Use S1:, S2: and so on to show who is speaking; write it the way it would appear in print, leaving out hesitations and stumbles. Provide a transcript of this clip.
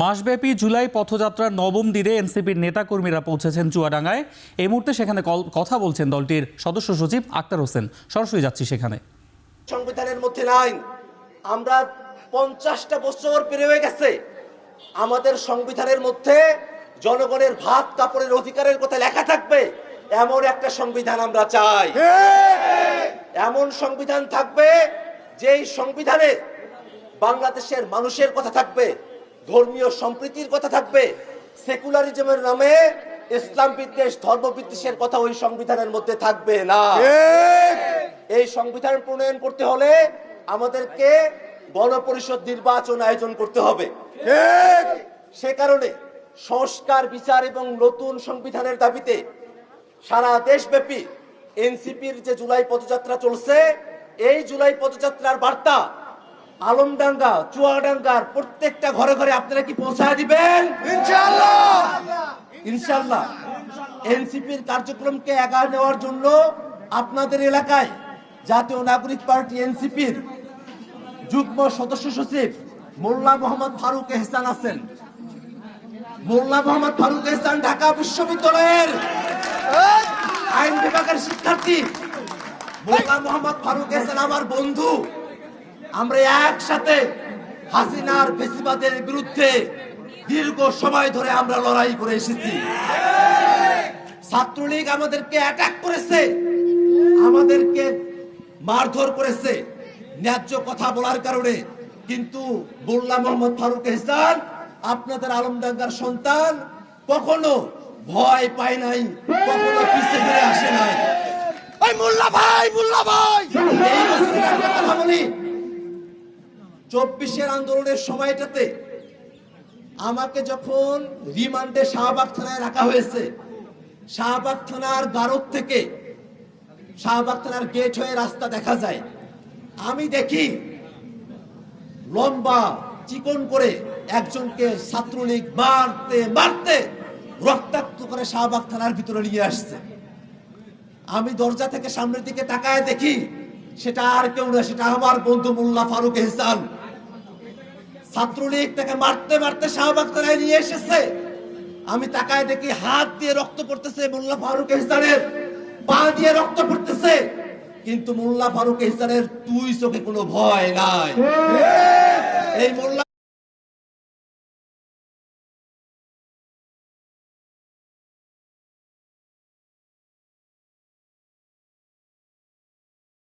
S1: মাসব্যাপী জুলাই পথযাত্রার নবম দিনে এনসিপির নেতাকর্মীরা পৌঁছেছেন চুয়াডাঙ্গায়। এই মুহূর্তে সেখানে কথা বলছেন দলটির সদস্য সচিব আক্তার হোসেন। সরাসরি যাচ্ছি সেখানে।
S2: সংবিধানের মধ্যে নাই, আমরা 50টা বছর পেরিয়ে গেছে, আমাদের সংবিধানের মধ্যে জনগণের ভাত কাপড়ের অধিকারের কথা লেখা থাকবে এমন একটা সংবিধান আমরা চাই। এমন সংবিধান থাকবে যেই সংবিধানে বাংলাদেশের মানুষের কথা থাকবে, ধর্মীয় সম্প্রীতির কথা থাকবে, সেকুলারিজমের নামে ইসলাম বিদ্বেষ ধর্ম বিদ্বেষের কথা ওই সংবিধানের মধ্যে থাকবে না। এই সংবিধান প্রণয়ন করতে হলে আমাদেরকে গণপরিষদ নির্বাচন আয়োজন করতে হবে। সে কারণে সংস্কার বিচার এবং নতুন সংবিধানের দাবিতে সারা দেশব্যাপী এনসিপির যে জুলাই পদযাত্রা চলছে, এই জুলাই পদযাত্রার বার্তা আলমডাঙ্গা চুয়াডাঙ্গার প্রত্যেকটা ঘরে ঘরে আপনারা কি পৌঁছায় দিবেন? ইনশাআল্লাহ। এনসিপির কার্যক্রমকে এগিয়ে নেওয়ার জন্য আপনাদের এলাকায় জাতীয় নাগরিক পার্টি এনসিপির যুগ্ম সদস্য সচিব মোল্লা মোহাম্মদ ফারুক এহসান আছেন। মোল্লা মোহাম্মদ ফারুক এহসান ঢাকা বিশ্ববিদ্যালয়ের আইন বিভাগের শিক্ষার্থী। মোল্লা মোহাম্মদ ফারুক এহসান আমার বন্ধু। আমরা একসাথে হাসিনার ফ্যাসিবাদের বিরুদ্ধে দীর্ঘ সময় ধরে আমরা লড়াই করে এসেছি। ছাত্রলীগ আমাদেরকে অ্যাটাক করেছে, আমাদেরকে মারধর করেছে ন্যায্য কথা বলার কারণে, কিন্তু মোল্লা মোহাম্মদ ফারুক এহসান আপনাদের আলমডাঙ্গার সন্তান, কখনো ভয় পায় নাই, কখনো পিছে ফিরে আসে নাই। এই মোল্লা ভাই এই বছরের একটা কথা বলি, 24-এর আন্দোলনের সময়টাতে আমাকে যখন রিমান্ডে শাহবাগ থানায় রাখা হয়েছে, শাহবাগ থানার গারদ থেকে শাহবাগ থানার গেট হয়ে রাস্তা দেখা যায়। আমি দেখি লম্বা চিকন করে একজনকে ছাত্রলীগ মারতে মারতে রক্তাক্ত করে শাহবাগ থানার ভিতরে নিয়ে আসছে। আমি দরজা থেকে সামনের দিকে তাকায় দেখি সেটা আর কেউ না, সেটা আমার বন্ধু মোল্লা ফারুক এহসান। ছাত্রলীগ তাকে মারতে মারতে শাহবাগ থানায় নিয়ে এসেছে। আমি তাকায় দেখি হাত দিয়ে রক্ত পড়তেছে মোল্লা ফারুক এহসানের, পা দিয়ে রক্ত পড়তেছে, কিন্তু মোল্লা ফারুক এহসানের দুই চোখে কোনো ভয় নাই। এই মোল্লা